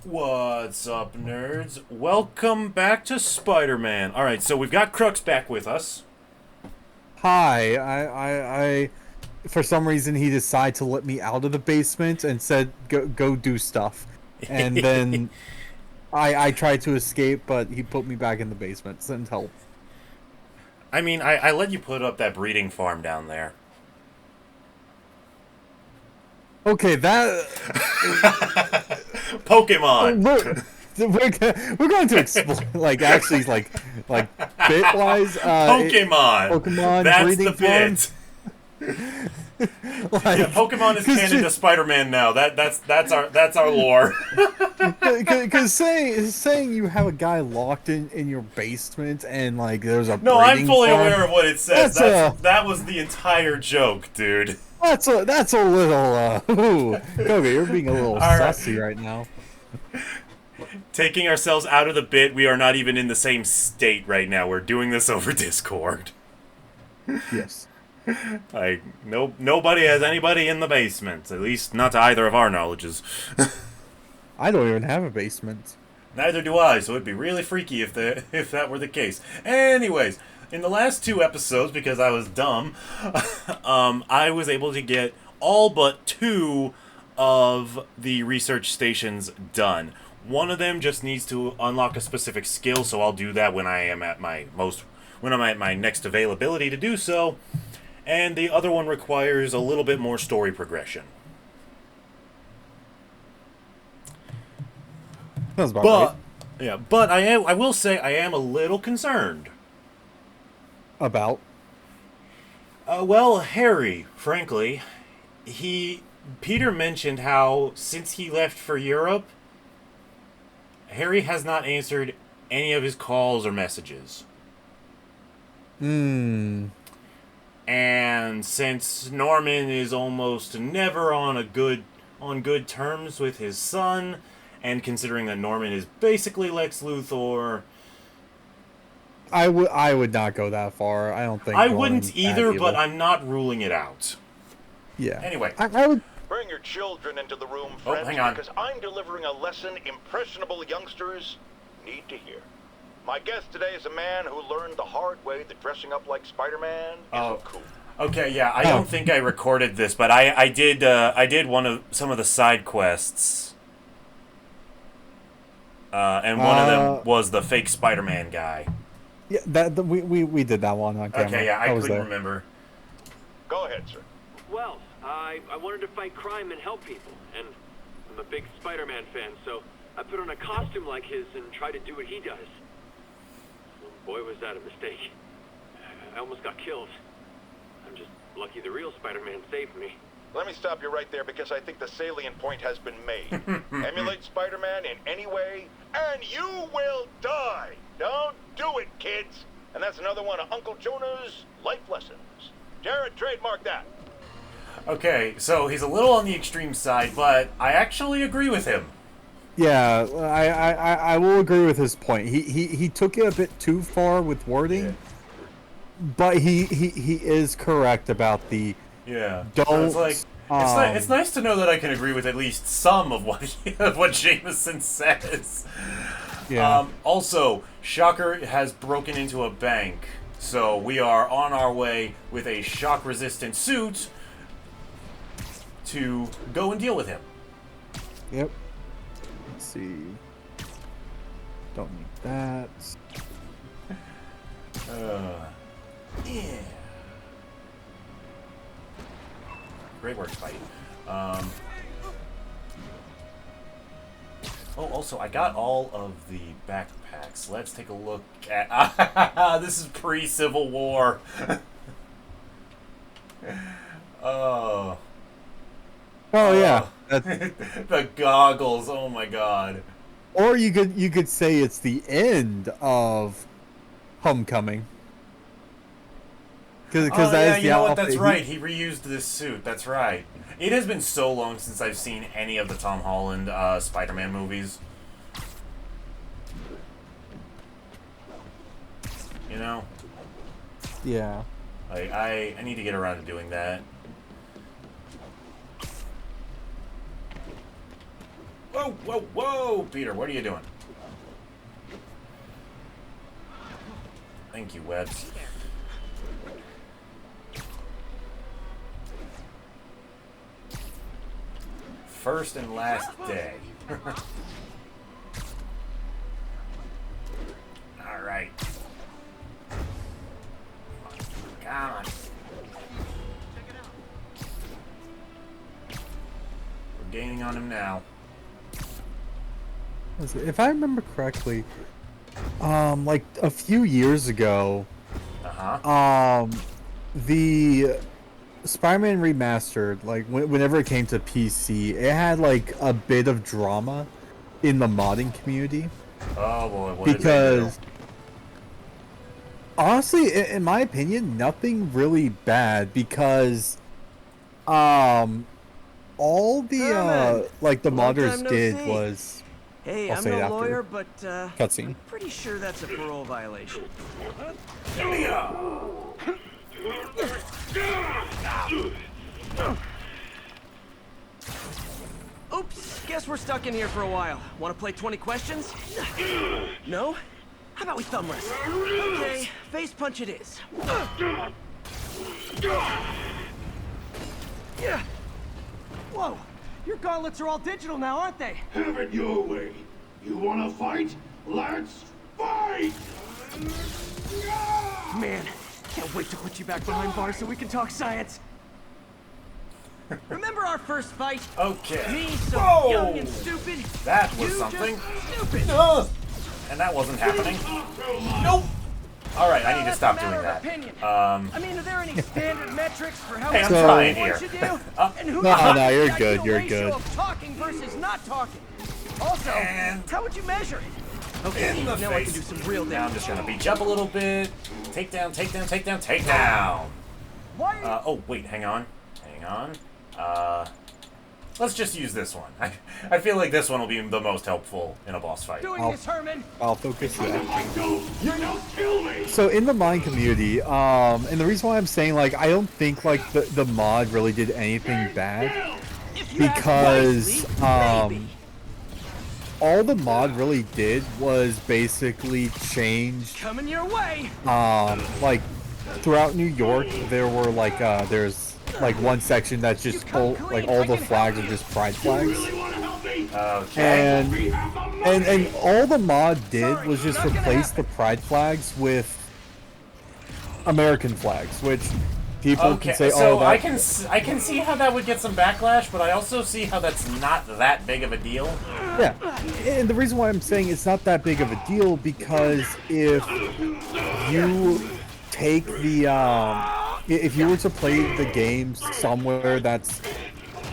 What's up, nerds? Welcome back to Spider-Man. Alright, so we've got Crux back with us. Hi, for some reason he decided to let me out of the basement and said go do stuff, and then I tried to escape, but he put me back in the basement. Sent help. I let you put up that breeding farm down there. Okay, that Pokemon! we're going to explore actually like bitwise Pokemon! Pokemon That's the breeding farm. bit! Yeah, like Pokemon is canon to Spider-Man now. That's our lore. because saying you have a guy locked in your basement and like there's a No, I'm breeding fully farm. aware of what it says. That's a That was the entire joke, dude. that's a little ooh, Koga, you're being a little Alright. sussy right now. Taking ourselves out of the bit, we are not even in the same state right now. We're doing this over Discord. Yes. Like, nobody has anybody in the basement. At least not to either of our knowledges. I don't even have a basement. Neither do I, so it'd be really freaky if if that were the case. Anyways, in the last two episodes, because I was dumb, I was able to get all but two of the research stations done. One of them just needs to unlock a specific skill, so I'll do that when I'm at my next availability to do so. And the other one requires a little bit more story progression. Sounds about right. But but I will say I am a little concerned. About Well, Harry, frankly, Peter mentioned how since he left for Europe, Harry has not answered any of his calls or messages. hmm. And since Norman is almost never on good terms with his son, and considering that Norman is basically Lex Luthor, I would not go that far. I don't think I Norman's wouldn't that either, but evil. I'm not ruling it out. Yeah. Anyway, I would. Bring your children into the room, Oh, friends, hang on. because I'm delivering a lesson impressionable youngsters need to hear. My guest today is a man who learned the hard way that dressing up like Spider-Man isn't cool. okay, yeah, I don't think I recorded this, but I did some of the side quests, and one of them was the fake Spider-Man guy. Yeah, we did that one on camera. Okay, yeah, I was couldn't there. remember. Go ahead, sir. Well, I wanted to fight crime and help people, and I'm a big Spider-Man fan, so I put on a costume like his and tried to do what he does. Boy, was that a mistake. I almost got killed. I'm just lucky the real Spider-Man saved me. Let me stop you right there because I think the salient point has been made. Emulate Spider-Man in any way, and you will die. Don't do it, kids. And that's another one of Uncle Jonah's life lessons. Jared, trademark that. Okay, so he's a little on the extreme side, but I actually agree with him. Yeah, I will agree with his point. He took it a bit too far with wording, Yeah. but he is correct about the Yeah. don't. So it's like it's nice to know that I can agree with at least some of what what Jameson says. Yeah. Also, Shocker has broken into a bank, so we are on our way with a shock-resistant suit to go and deal with him. Yep. Let's see. Don't need that. Yeah. Great work, Spidey. Oh, also, I got all of the backpacks. Let's take a look at... this is pre-Civil War. Oh. Oh yeah. The goggles, oh my god. Or you could say it's the end of Homecoming. Because Oh, that yeah, is you the know what? outfit That's he- right. He reused this suit. That's right. It has been so long since I've seen any of the Tom Holland Spider-Man movies. You know? Yeah. Like, I need to get around to doing that. Whoa, whoa, whoa! Peter, what are you doing? Thank you, Webs. First and last day. Alright. Come on. We're gaining on him now. If I remember correctly, like a few years ago, the Spider-Man Remastered, like whenever it came to PC, it had like a bit of drama in the modding community. Oh boy, what did they do? Because honestly, in my opinion, nothing really bad because all the like the Long modders time no did see. was Hey, I'll I'm say it no after. lawyer, but cutscene. pretty sure that's a parole violation. Oops, guess we're stuck in here for a while. Want to play 20 questions? No? How about we thumb wrestle? Okay, face punch it is. Whoa, your gauntlets are all digital now, aren't they? Have it your way. You wanna fight? Let's fight! Man, can't wait to put you back behind bars so we can talk science. Remember our first fight? Okay. Me, so Whoa! young and stupid. That was you something. Just stupid. And that wasn't happening. Nope. Alright, I need to That's stop a doing matter that. of opinion. Um, I mean, are there any standard metrics for how Hey, I'm much trying one here. should do? And who No, decides no, you're the good, ideal you're ratio good. of talking versus not talking? Also, And- how would you measure it? Okay, in the now I can face. do some real Now I'm damage. just gonna beat you up a little bit. Take down, take down, take down, take down. Why are you Oh, wait, hang on. Hang on. Let's just use this one. I feel like this one will be the most helpful in a boss fight. doing I'll- this, Herman? I'll focus that. I don't! You don't kill me! So in the mod community, and the reason why I'm saying like I don't think like the mod really did anything bad If you ask because wisely, maybe. all the mod really did was basically change Coming your way. like throughout New York there were like there's like one section that's just like all the flags are just pride flags. Really wanna help me? Okay. And We have a and all the mod did was just replace the pride flags with American flags, which people Okay, can say, so oh, I that, can see how that would get some backlash, but I also see how that's not that big of a deal. yeah. And the reason why I'm saying it's not that big of a deal because if you take the if you were to play the game somewhere that's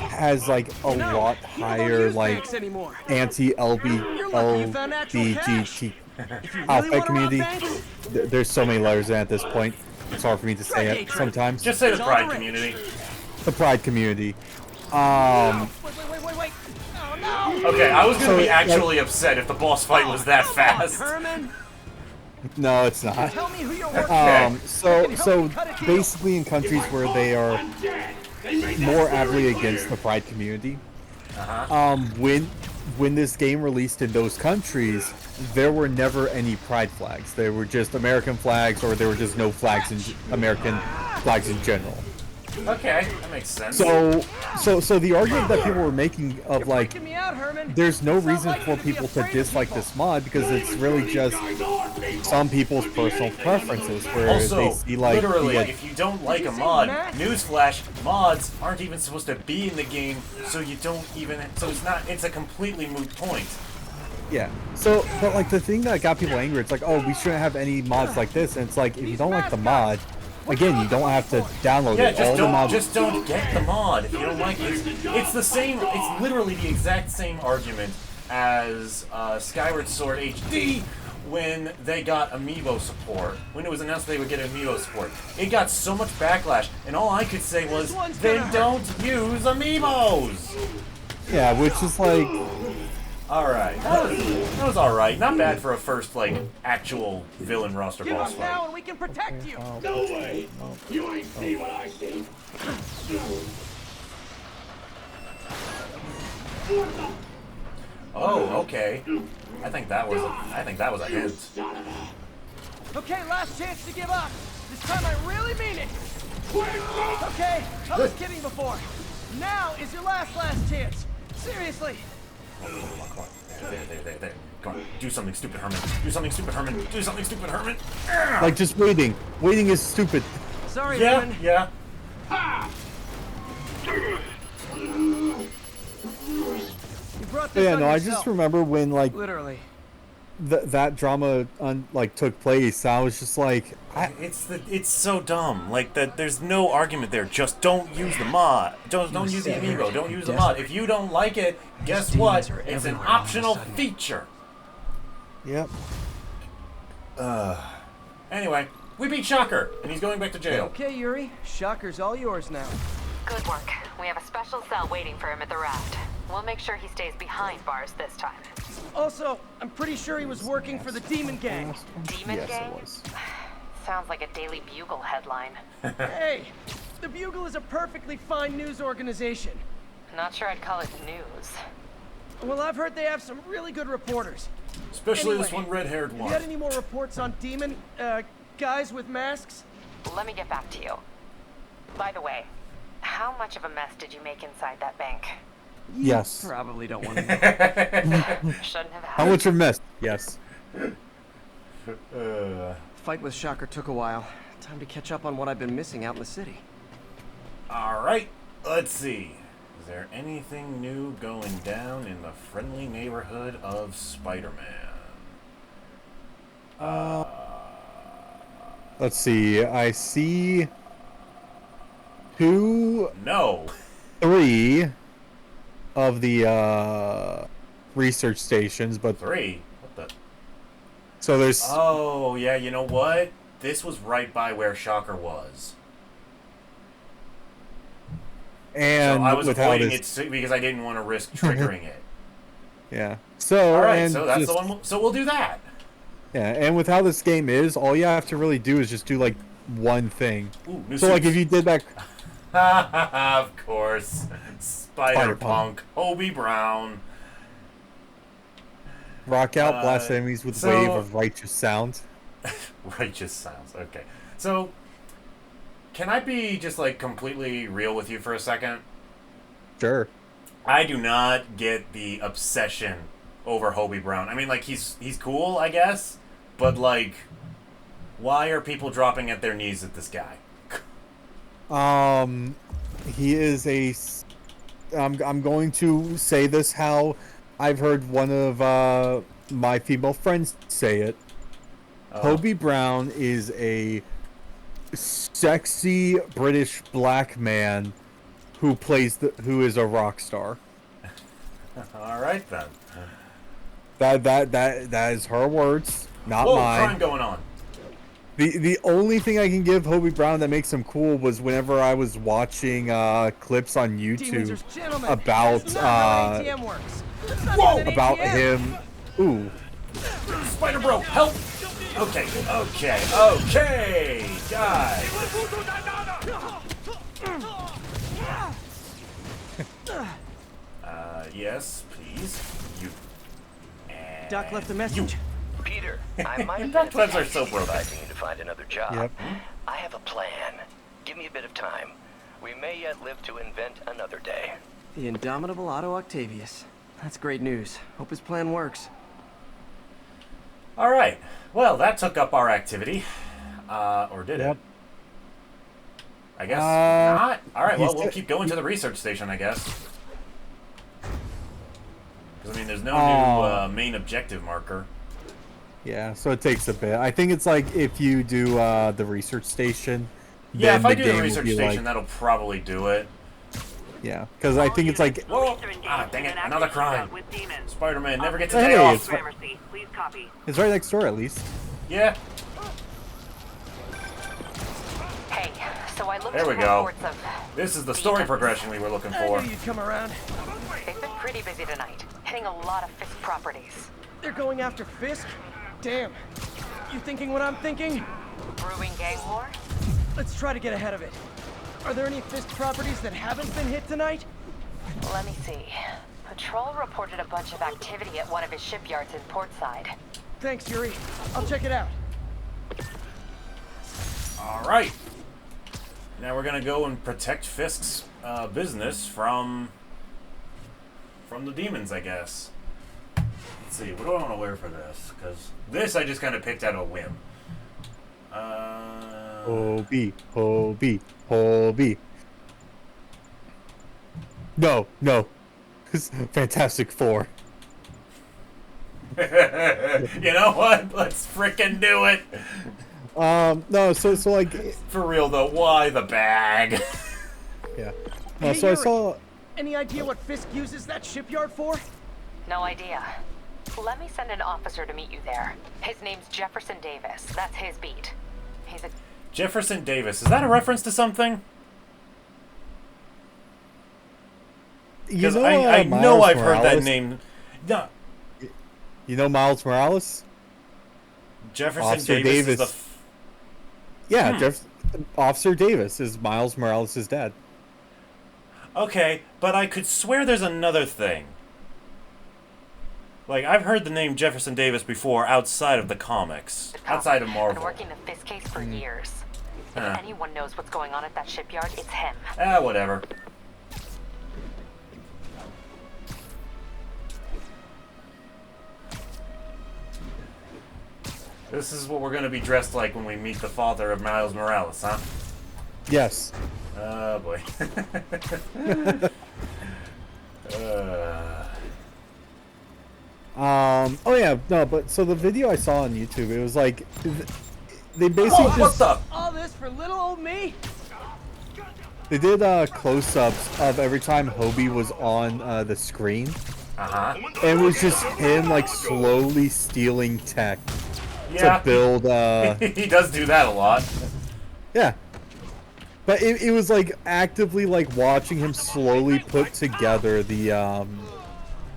has like a No, lot you don't higher use like banks anymore. anti You're lucky you found actual cash. LBGT If you really alpha wanna rob community. banks, There's so many letters in at this point. It's hard for me to say it Drug sometimes. Just say the It's all pride the community. The pride community. wait. Oh no! Okay, I was gonna So, be like- actually upset if the boss fight was that Come on, fast. Herman, No, it's not. tell me who you're working Okay. So basically in countries where they are more adamantly against the pride community, when this game released in those countries, there were never any pride flags. There were just American flags, or there were just no flags in American flags in general. Okay, that makes sense. So the argument that people were making of like, Freaking me out, Herman. there's no It's not reason like for you to be people to afraid of dislike people. this mod because it's really just some people's personal preferences where Also, they see like literally, the, if you don't like you a say mod, Matt? newsflash, mods aren't even supposed to be in the game, so you don't even, so it's a completely moot point. yeah. So, but like the thing that got people angry, it's like, oh, we shouldn't have any mods like this, and it's like if you don't like the mod, again, you don't have to download Yeah, it. All the mods. just don't get the mod if you don't like it. It's the same, it's literally the exact same argument as Skyward Sword HD when they got amiibo support. When it was announced they would get amiibo support. It got so much backlash, and all I could say was, This one's then gonna don't use amiibos! Yeah, which is like, Alright, that was alright. Not bad for a first, like, actual villain roster Give boss up now fight. and we can protect you. No way! You ain't see what I see! Oh, okay. I think that was a hint. Okay, last chance to give up. This time I really mean it. Okay, I was kidding before. Now is your last chance. Seriously. Come on. There. Come on. Do something stupid, Herman. Do something stupid, Herman. Do something stupid, Herman. Like just waiting. Waiting is stupid. Sorry, Yeah, Herman. yeah. You brought But this yeah, on no, I yourself. just remember when like Literally. that drama took place. I was just like, It's so dumb. Like that, there's no argument there. Just don't use the mod. Don't use the amiibo. Don't use the mod. If you don't like it, guess what? It's an optional feature. yep. Anyway, we beat Shocker, and he's going back to jail. Okay, Yuri. Shocker's all yours now. Good work. We have a special cell waiting for him at the raft. We'll make sure he stays behind bars this time. Also, I'm pretty sure he was working for the Demon Gang. Demon Yes, Gang? it was. Sounds like a Daily Bugle headline. Hey, the Bugle is a perfectly fine news organization. Not sure I'd call it news. Well, I've heard they have some really good reporters. Especially this Anyway, one red-haired Have you one. had any more reports on demon, guys with masks? Let me get back to you. By the way, how much of a mess did you make inside that bank? Yes. Probably don't want to know. Shouldn't have How happened. much you missed? Yes. Fight with Shocker took a while. Time to catch up on what I've been missing out in the city. Alright, let's see. Is there anything new going down in the friendly neighborhood of Spider-Man? Let's see. I see 2, No. 3 of the research stations, but 3? What the? so there's Oh, yeah, you know what? This was right by where Shocker was. and So I was with how avoiding this, it because I didn't want to risk triggering it. yeah. So Alright, and so that's just, the one. So we'll do that. Yeah, and with how this game is, all you have to really do is just do like one thing. Ooh, new So like suits. if you did that, Of course. Spider-Punk. Hobie Brown. rock out, blast enemies with so- wave of righteous sound. Righteous sounds. Okay. So, can I be just like completely real with you for a second? Sure. I do not get the obsession over Hobie Brown. I mean, like he's cool, I guess, but like, why are people dropping at their knees at this guy? He is I'm going to say this how I've heard one of my female friends say it. Hobie Brown is a sexy British black man who is a rock star. All right then. That is her words, not Whoa, mine. crime going on. The only thing I can give Hobie Brown that makes him cool was whenever I was watching clips on Demons YouTube are gentlemen. about That's not how ATM works. It's not Whoa! even an about ATM. him. Ooh, Spider Bro, help! Okay, guys. Yes, please. You. Doc left a message. Peter, I might have Doc been webs are so broken. advising you to find another job. Yep. I have a plan. Give me a bit of time. We may yet live to invent another day. The indomitable Otto Octavius. That's great news. Hope his plan works. All right. Well, that took up our activity. Or did Yep. it? I guess Uh, not. All right. Well, he's- we'll keep going to the research station, I guess. Because I mean, there's no Oh. new main objective marker. yeah. So it takes a bit. I think it's like if you do the research station. Yeah, then if I do game the will research be station, like, that'll probably do it. yeah, because I think it's like Whoa! Ah, dang it! Another crime. Spider-Man never gets a Hey, day off. it's, it's right next door at least. Yeah. Hey, so I looked There we at go. reports of This is the story progression we were looking I for. knew you'd come around. They've been pretty busy tonight, hitting a lot of Fisk properties. They're going after Fisk? Damn. You thinking what I'm thinking? Brewing gang war? Let's try to get ahead of it. Are there any Fisk properties that haven't been hit tonight? Let me see. Patrol reported a bunch of activity at one of his shipyards in Portside. Thanks, Yuri. I'll check it out. Alright. Now we're gonna go and protect Fisk's business from the demons, I guess. Let's see, what do I want to wear for this? Because this I just kind of picked out a whim. Hobie, Hobie, Hobie. No. Fantastic Four. You know what? Let's frickin' do it. No, so like, For real though, why the bag? yeah. Hey, So I Yuri. saw. Any idea what Fisk uses that shipyard for? No idea. Let me send an officer to meet you there. His name's Jefferson Davis. That's his beat. He's a... Jefferson Davis. Is that a reference to something? You Because know, I know Miles I've heard that Morales? name. No, You know Miles Morales? Jefferson Officer Davis, is Davis. the... Yeah, Officer Davis is Miles Morales' dad. Okay, but I could swear there's another thing. Like, I've heard the name Jefferson Davis before outside of the comics. Outside of Been Marvel. working the Fisk case for years. If Huh. anyone knows what's going on at that shipyard, it's him. Whatever. This is what we're gonna be dressed like when we meet the father of Miles Morales, huh? Yes. Oh boy. Oh yeah, no, but so the video I saw on YouTube, it was like they basically Oh, what the? All this for little old me? they did close-ups of every time Hobie was on the screen. Uh-huh. And it was just him like slowly stealing tech Yeah. to build He does do that a lot. yeah. But it was like actively like watching him slowly put together the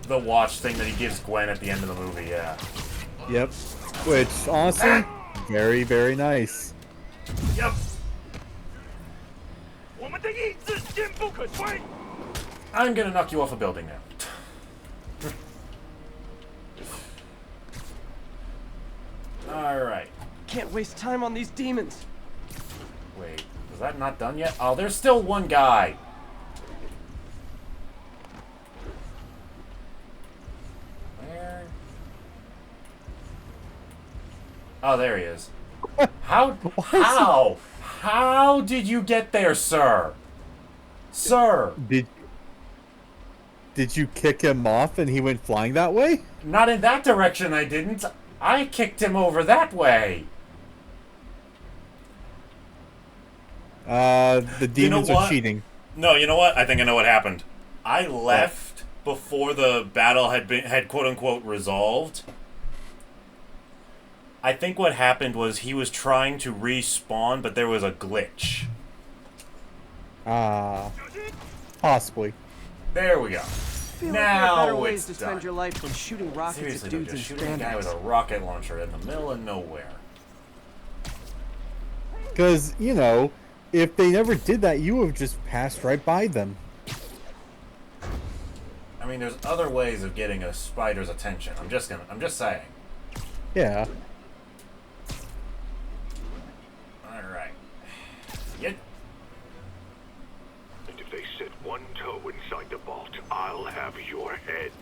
The watch thing that he gives Gwen at the end of the movie, yeah. yep. Which honestly, very, very nice. Yep. 我们的意志坚不可摧。 I'm gonna knock you off a building now. Alright. Can't waste time on these demons. Wait, was that not done yet? Oh, there's still one guy. Where? Oh, there he is. How did you get there, sir? Sir, Did you kick him off and he went flying that way? not in that direction I didn't. I kicked him over that way. The demons are what? cheating. No, you know what? I think I know what happened. I left before the battle had quote unquote resolved. I think what happened was he was trying to respawn, but there was a glitch. Possibly. There we go. Feel like there Now are better ways to it's spend done. your life than shooting rockets Seriously, at though, dudes in just shooting a guy with spandex. a rocket launcher in the middle of nowhere. Because, you know, if they never did that, you would have just passed right by them. I mean, there's other ways of getting a spider's attention. I'm just saying. Yeah. Alright. Get. And if they set one toe inside the vault, I'll have your head.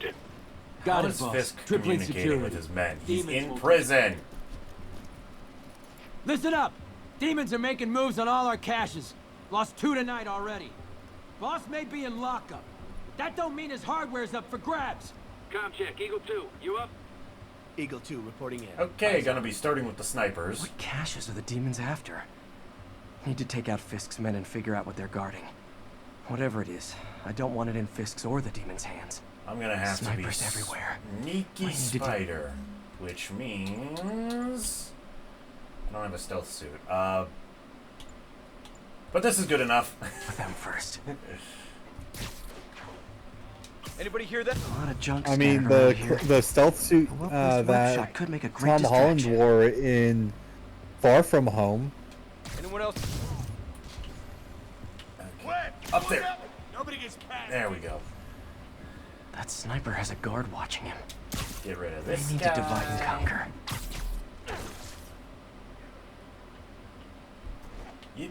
How Got it, is boss. Fisk Tripling communicating security. with his men? He's Demons in will- prison. Listen up! Demons are making moves on all our caches. Lost 2 tonight already. Boss may be in lockup. That don't mean his hardware's up for grabs. Com check, Eagle 2, you up? Eagle 2 reporting in. Okay, gonna be starting with the snipers. What caches are the demons after? Need to take out Fisk's men and figure out what they're guarding. Whatever it is, I don't want it in Fisk's or the demons' hands. I'm gonna have Snipers to be everywhere. Sneaky I need to do- Spider, which means I don't have a stealth suit. But this is good enough. With them first. Anybody hear that? A lot of junk I mean, scattered around here. the stealth suit A well-placed that workshop could make a great Tom Holland distraction. wore in Far From Home. Anyone else? Up there. Nobody gets past. There we go. That sniper has a guard watching him. Get rid of We this need guy. to divide and conquer. Yep.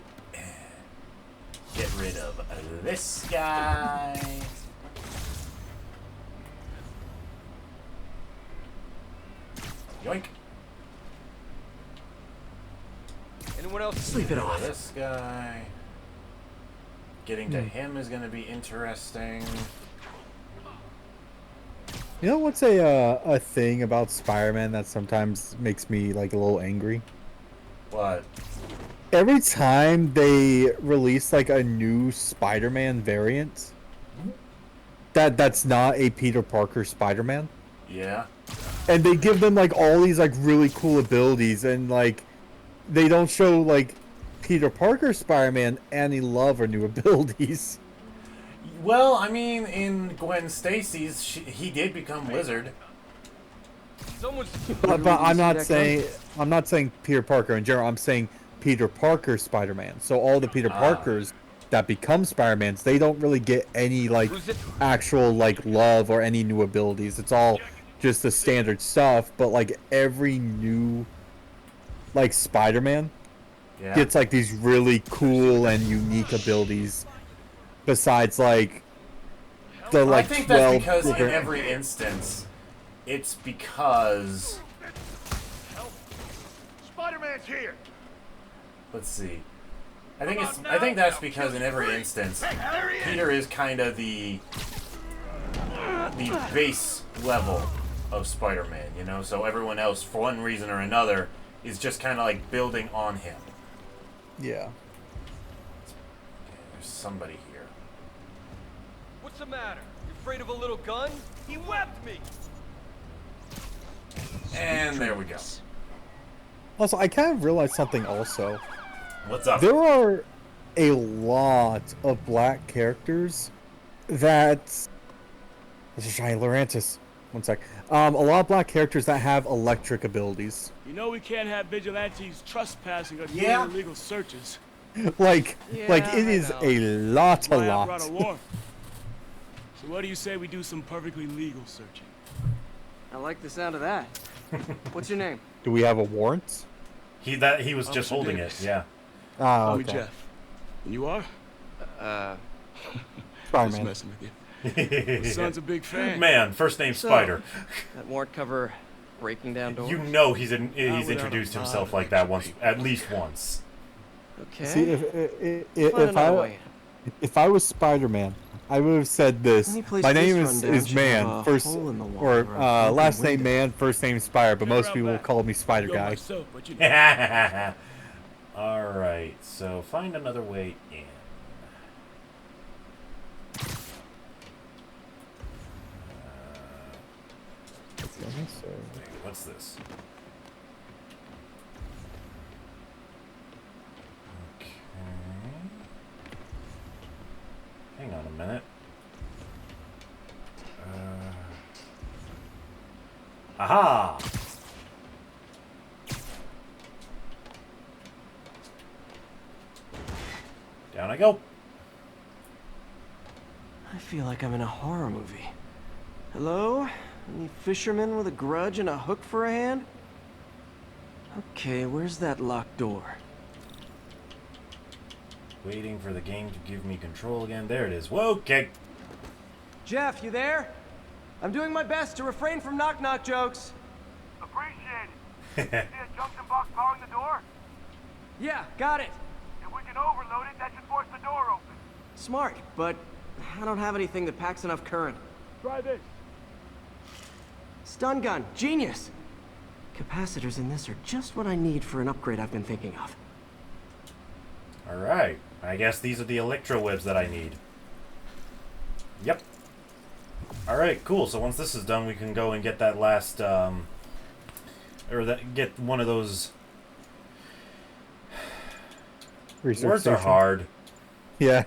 Get rid of this guy. Yoink. Anyone else? Sleep it off. This guy. Getting to him is going to be interesting. You know what's a thing about Spider-Man that sometimes makes me like a little angry? What? Every time they release like a new Spider-Man variant, that's not a Peter Parker Spider-Man, Yeah. and they give them like all these like really cool abilities, and like they don't show like Peter Parker Spider-Man any love or new abilities. Well, I mean, in Gwen Stacy's, he did become Lizard. Someone's. But I'm not saying Peter Parker in general. I'm saying Peter Parker Spider-Man. So all the Peter Parkers that become Spider-Mans, they don't really get any like actual like love or any new abilities. It's all just the standard stuff. But like every new like Spider-Man gets like these really cool and unique abilities. Besides like the like I think 12 that's because in different... every instance, it's because. Spider-Man's here. Let's see. I think that's because in every instance, Peter is kind of the base level of Spider-Man, you know. So everyone else, for one reason or another, is just kind of like building on him. Yeah. Okay, there's somebody here. What's the matter? You afraid of a little gun? He webbed me. And there we go. Also, I kind of realized something also. What's up? There are a lot of black characters that... This is Johnny Laurentis. One sec. A lot of black characters that have electric abilities. You know we can't have vigilantes trespassing or doing Yeah. illegal searches. like it is a lot. Why I brought a warrant. So what do you say we do some perfectly legal searching? I like the sound of that. What's your name? Do we have a warrant? He was just Officer holding Davis. it. Yeah. Ah, Call me okay. Jeff. And you are? Just Spider-Man. messing with you. My son's a big fan. Man, first name So, Spider. That warrant cover breaking down doors? You know he's without introduced a himself lot like of that extra once, people. at least once. Okay. See, Find another way. if I was Spider-Man, I would have said this. Any place My this name rundown is should Man, have a first hole in the wall or or a broken last name window. Man, first name Spider, but Get most around people back. call me Spider Go Guy. myself, but you know. Alright, so find another way in. Wait, what's this? Okay. Hang on a minute. Aha! Down I go. I feel like I'm in a horror movie. Hello? Any fisherman with a grudge and a hook for a hand? Okay, where's that locked door? Waiting for the game to give me control again. There it is. Whoa, okay. Jeff, you there? I'm doing my best to refrain from knock-knock jokes. Appreciate it. See a junction box powering the door? Yeah, got it. If we can overload it, that should force the door open. Smart, but I don't have anything that packs enough current. Try this. Stun gun, genius! Capacitors in this are just what I need for an upgrade I've been thinking of. Alright. I guess these are the electro webs that I need. Yep. Alright, cool. So once this is done, we can go and get that last, get one of those... Research Words are station. hard. Yeah.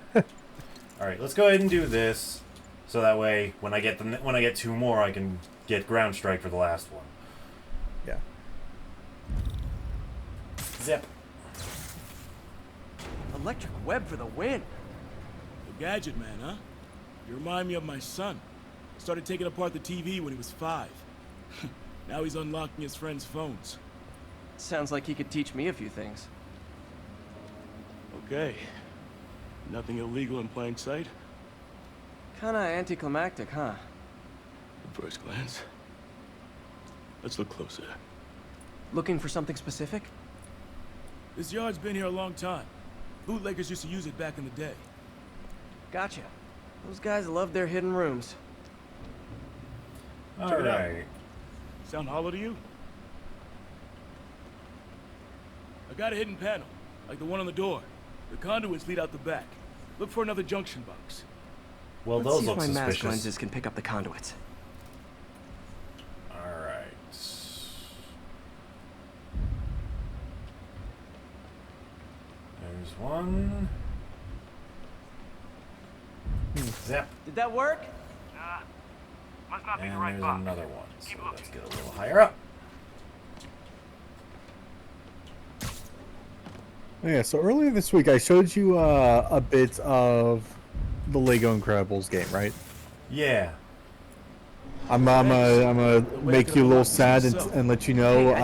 Alright, let's go ahead and do this. So that way, when I get two more, I can get ground strike for the last one. Yeah. Zip. Electric web for the win. The gadget man, huh? You remind me of my son. Started taking apart the TV when he was 5. Now he's unlocking his friends' phones. Sounds like he could teach me a few things. Okay. Nothing illegal in plain sight? Kinda anticlimactic, huh? At first glance. Let's look closer. Looking for something specific? This yard's been here a long time. Bootleggers used to use it back in the day. Gotcha. Those guys love their hidden rooms. Check it out. Alright. Sound hollow to you? I got a hidden panel, like the one on the door. The conduits lead out the back. Look for another junction box. Well, Let's those see look if my mask suspicious. lenses can pick up the conduits. Alright. There's one. Zap. Did that work? Must not And be the right there's box. another one. So let's get a little higher up. Yeah, so earlier this week I showed you a bit of the Lego Incredibles game, right? Yeah. I'm gonna make you a little sad and let you know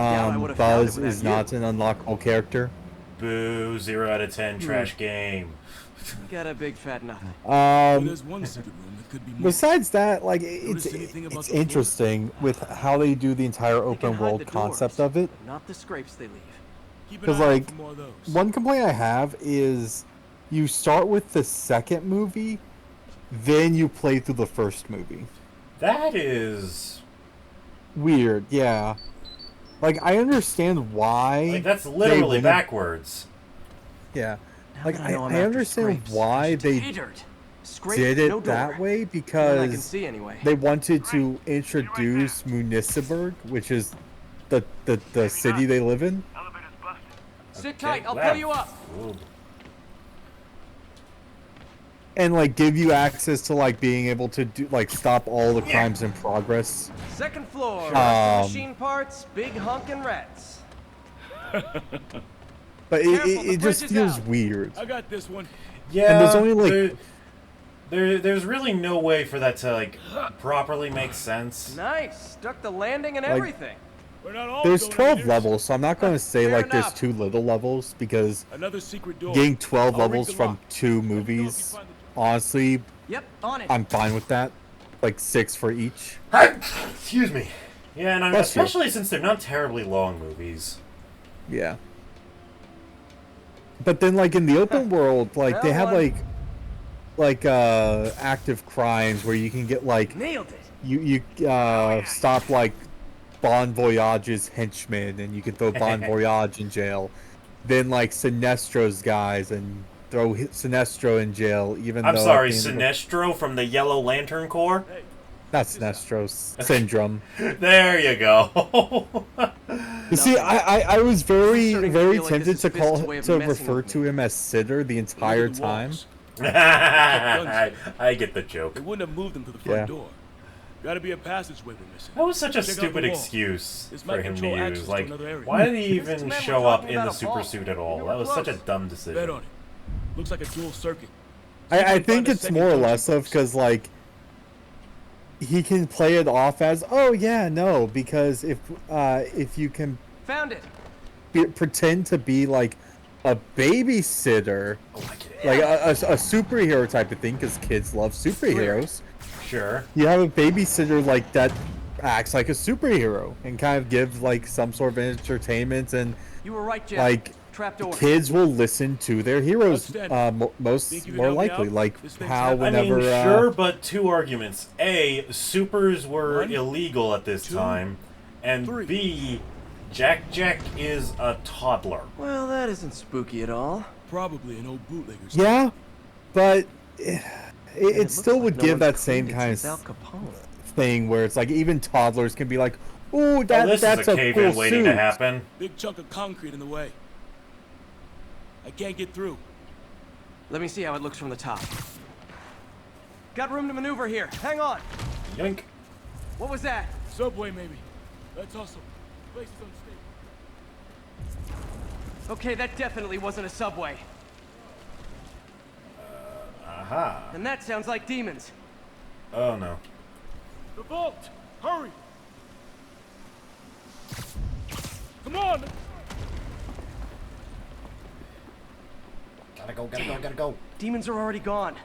Buzz is not an unlockable character. Boo, 0 out of 10, trash game. You got a big fat nothing. There's one secret room that could be more. Besides that, like Notice anything about it's the floor? interesting with how they do the entire They can open hide world the doors, concept of it. but not the scrapes they leave. Keep an Because eye out like for more of those. one complaint I have is you start with the second movie, then you play through the first movie. That is... Weird, yeah. Like I understand why. Like, that's they literally went- backwards. Yeah. Now Like that I know I'm I after understand scrapes, why just they tatered. Scrape, did it no door. that way None I can because see anyway. they wanted to introduce Municiberg, which is the city they live in. Elevator's busted. Sit tight, I'll wow. pull you up. Ooh. And like give you access to like being able to do like stop all the crimes in progress. Second floor, Um, machine parts, big honkin' rats. But Careful, the it just bridge is feels out. weird. I got this one. Yeah, there's only, like- there's really no way for that to like properly make sense. Nice, stuck the landing and Like- everything. We're not all There's going 12 leaders. levels, so I'm not going to say Fair like there's enough. too little levels because Another secret door. getting 12 I'll ring levels the from lock. 2 Let me know if you movies, find the- honestly, Yep, on it. I'm fine with that. Like 6 for each. Excuse me. Yeah, and Bless you. especially since they're not terribly long movies. Yeah. But then like in the open world, like they have Well, like active crimes where you can get like Nailed it. you stop like Bon Voyage's henchmen and you can throw Bon Voyage in jail. Then like Sinestro's guys and throw Sinestro in jail even I'm though sorry, at the end of Sinestro from the Yellow Lantern Corps? Not Sinestro's syndrome. There you go. You see, I was very starting to very feel like tempted this is to Fist's call way of to messing refer with to me. him as Sitter the entire Look at the time. walls. I get the joke. They wouldn't have moved them to the front Yeah. door. Gotta be a passageway we're missing. That was such a Check out stupid the wall. excuse This for might him to control use. access to Like, another area. why did he This even man show was up talking in the about a super ball. suit at all? You That were was such a close. dumb Bet decision. on it. Looks like a dual circuit. I think it's more or less of because like he can play it off as yeah no because if you can Found it. pretend to be like a babysitter, Oh, I get it. like a superhero type of thing because kids love superheroes. Sure. You have a babysitter like that acts like a superhero and kind of gives like some sort of entertainment and You were right, Jeff. like Trapdoor. kids will listen to their heroes most Think you can more help me likely out? like This thing's how happening. I mean, whenever sure, but two arguments. A, supers were One, illegal at this two, time. And three. B, Jack is a toddler. Well, that isn't spooky at all. Probably an old bootlegger's. yeah, but it looks still like would no give one that same cleaned it kind since Al of Capone. thing where it's like even toddlers can be like, "Ooh, Oh, that's this is a cave-in cool waiting to suit." happen. Big chunk of concrete in the way. I can't get through. Let me see how it looks from the top. Got room to maneuver here. Hang on. Yoink. What was that? Subway, maybe. Let's hustle. Place is unstable. Okay, that definitely wasn't a subway. Aha. And that sounds like demons. Oh no. The vault! Hurry! Come on! Gotta go. Demons are already gone.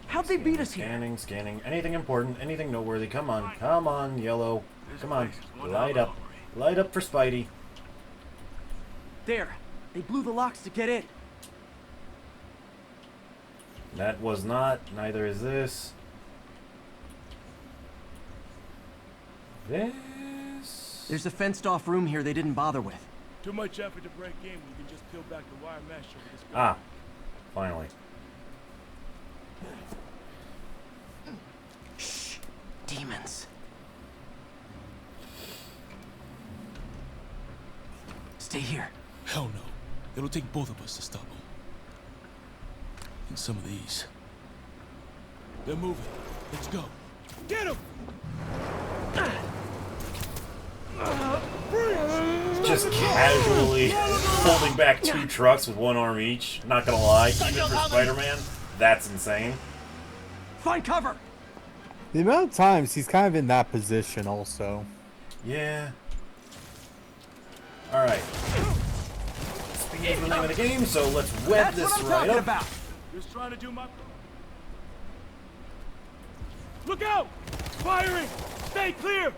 How'd they beat us here? Scanning. Anything important, anything noteworthy. Come on, Yellow. Come on, light up. Light up for Spidey. There. They blew the locks to get in. That was not. Neither is this. This. There's a fenced-off room here they didn't bother with. Too much effort to break in when you can just peel back the wire mesh over this guy. Ah, finally. Shh. Demons. Stay here. Hell no. It'll take both of us to stop them. And some of these. They're moving. Let's go. Get him! Just casually holding back 2 trucks with 1 arm each. Not gonna lie, even for Spider-Man, that's insane. Find cover! The amount of times he's kind of in that position also. Yeah. Alright. Speed is the name of the game, so let's web this right up. About. Just trying to do my... Look out! Firing! Stay clear!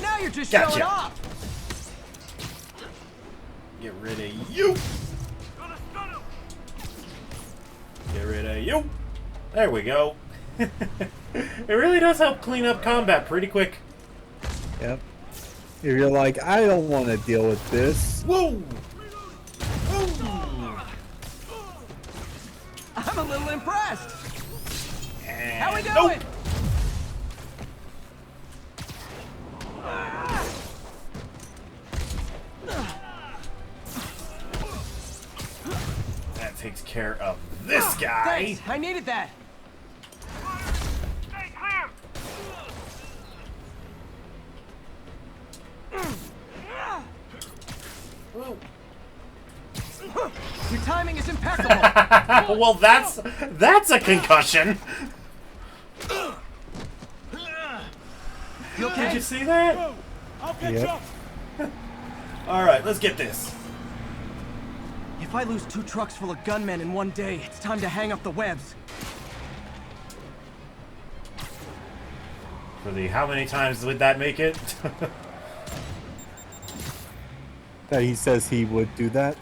Now you're just Gotcha. showing off! Get rid of you! Get rid of you! There we go. It really does help clean up combat pretty quick. Yep. If you're like, I don't want to deal with this. Whoa! I'm a little impressed! And How we doing? nope. That takes care of this guy. Thanks, I needed that. Stay clear! Your timing is impeccable. Well, that's a concussion. You okay? Did you see that? I'll catch Yep. up! All right, let's get this. If I lose 2 trucks full of gunmen in one day, it's time to hang up the webs. For the how many times would that make it? That he says he would do that.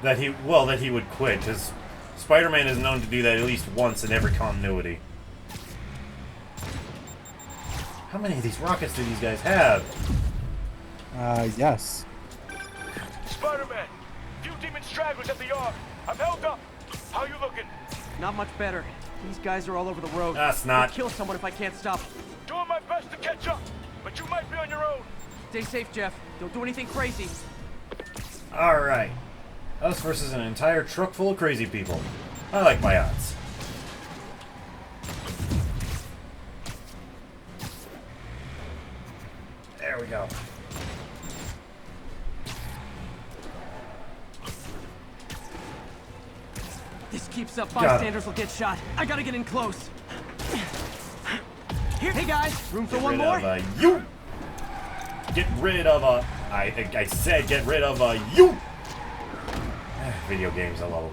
that he would quit, because Spider-Man is known to do that at least once in every continuity. How many of these rockets do these guys have? Yes. Spider-Man! Few demon stragglers at the yard. I'm held up. How you looking? Not much better. These guys are all over the road. That's not. I'll kill someone if I can't stop them. Doing my best to catch up, but you might be on your own. Stay safe, Jeff. Don't do anything crazy. Alright. Us versus an entire truck full of crazy people. I like my odds. There we go. This keeps up, Got it. bystanders will get shot. I gotta get in close. Here, hey guys, room for one more? You! Get rid of a... I said get rid of a you! Video games, I love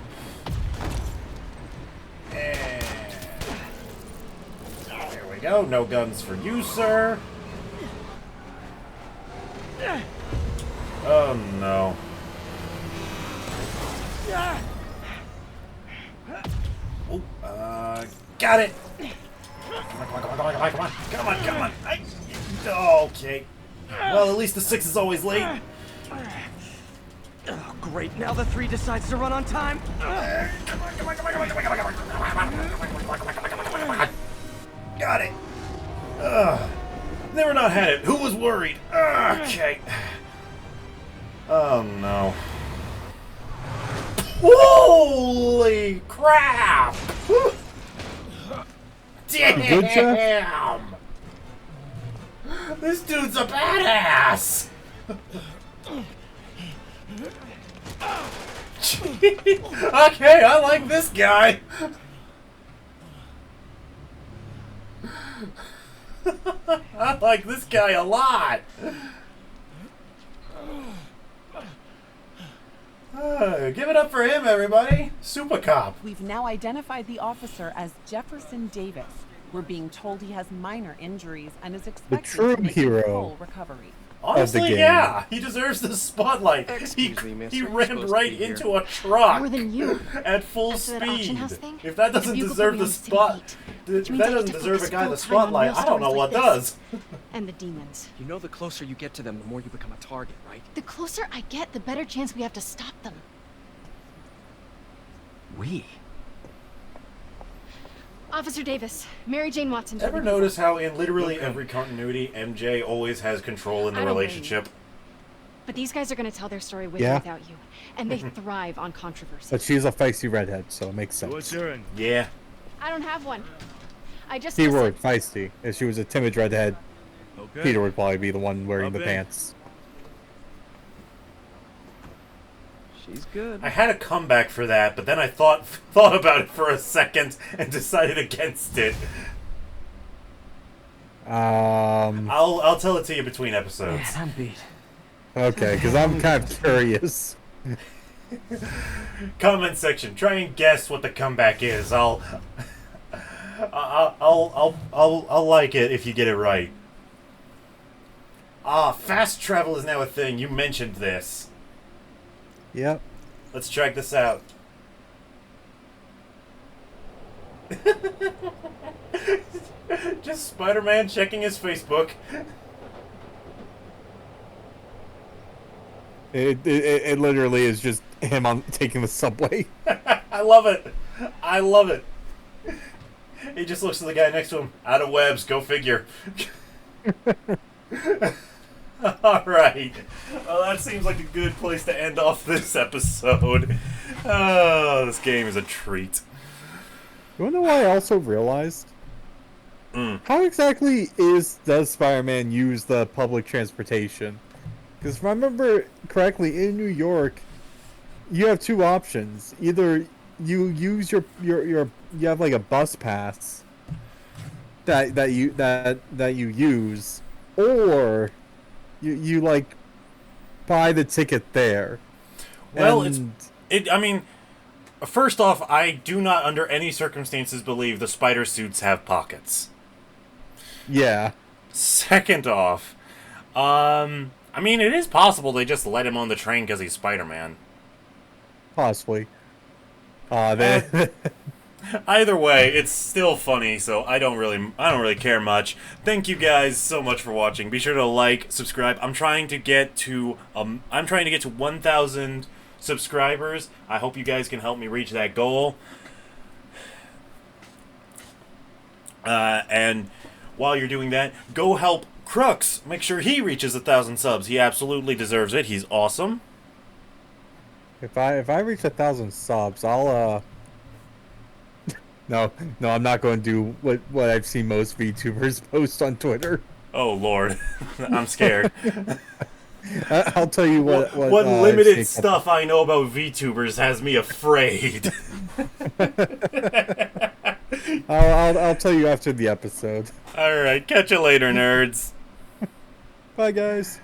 them. And... there we go. No guns for you, sir. Oh, no. Oh, got it! Come on. Okay. Well, at least the 6 is always late. Oh, great. Now the 3 decides to run on time. Got it. Never not had it. Who was worried? Okay. Oh, no. Holy crap! Damn! This dude's a badass! Okay, I like this guy. I like this guy a lot. Give it up for him, everybody. Super Cop. We've now identified the officer as Jefferson Davis. We're being told he has minor injuries and is expected true to make hero a full recovery. Honestly, yeah, he deserves the spotlight. Excuse me, mister. He You're ran supposed to right be here. into a truck More than you. at full After that auction speed. house thing, If that the doesn't bugle deserve put me the on the city spot, beat. if Which that means I get doesn't to deserve a focus guy the full-time on spotlight, real I don't know stories what like does. this. And the demons. You know the closer you get to them, the more you become a target, right? The closer I get, the better chance we have to stop them. We? Officer Davis, Mary Jane Watson. Ever notice how in literally every continuity, MJ always has control in the I don't blame relationship? But these guys are going to tell their story with or Yeah. without you. And they thrive on controversy. But she's a feisty redhead, so it makes sense. Yeah. I don't have one. I just... Keyword, feisty. If she was a timid redhead, Okay. Peter would probably be the one wearing the in. pants. She's good. I had a comeback for that, but then I thought about it for a second and decided against it. I'll tell it to you between episodes. Man, I'm beat. Okay, because I'm kind of curious. Comment section. Try and guess what the comeback is. I'll like it if you get it right. Fast travel is now a thing. You mentioned this. Yep. Let's check this out. Just Spider-Man checking his Facebook. It literally is just him on taking the subway. I love it. I love it. He just looks at the guy next to him. Out of webs. Go figure. All right. Well, that seems like a good place to end off this episode. Oh, this game is a treat. You wanna know what I also realized? How exactly does Spider-Man use the public transportation? Because if I remember correctly, in New York, you have two options. Either you use you have like a bus pass that you use, or you like buy the ticket there. Well, I mean, first off, I do not under any circumstances believe the spider suits have pockets. Yeah. Second off, I mean, it is possible they just let him on the train because he's Spider-Man. Possibly. Either way, it's still funny, so I don't really care much. Thank you guys so much for watching. Be sure to like, subscribe. I'm trying to get to 1,000 subscribers. I hope you guys can help me reach that goal. And while you're doing that, go help Crux. Make sure he reaches 1,000 subs. He absolutely deserves it. He's awesome. If I reach 1,000 subs, I'll No, I'm not going to do what I've seen most VTubers post on Twitter. Oh Lord, I'm scared. I'll tell you what limited stuff I know about VTubers has me afraid. I'll tell you after the episode. All right, catch you later, nerds. Bye, guys.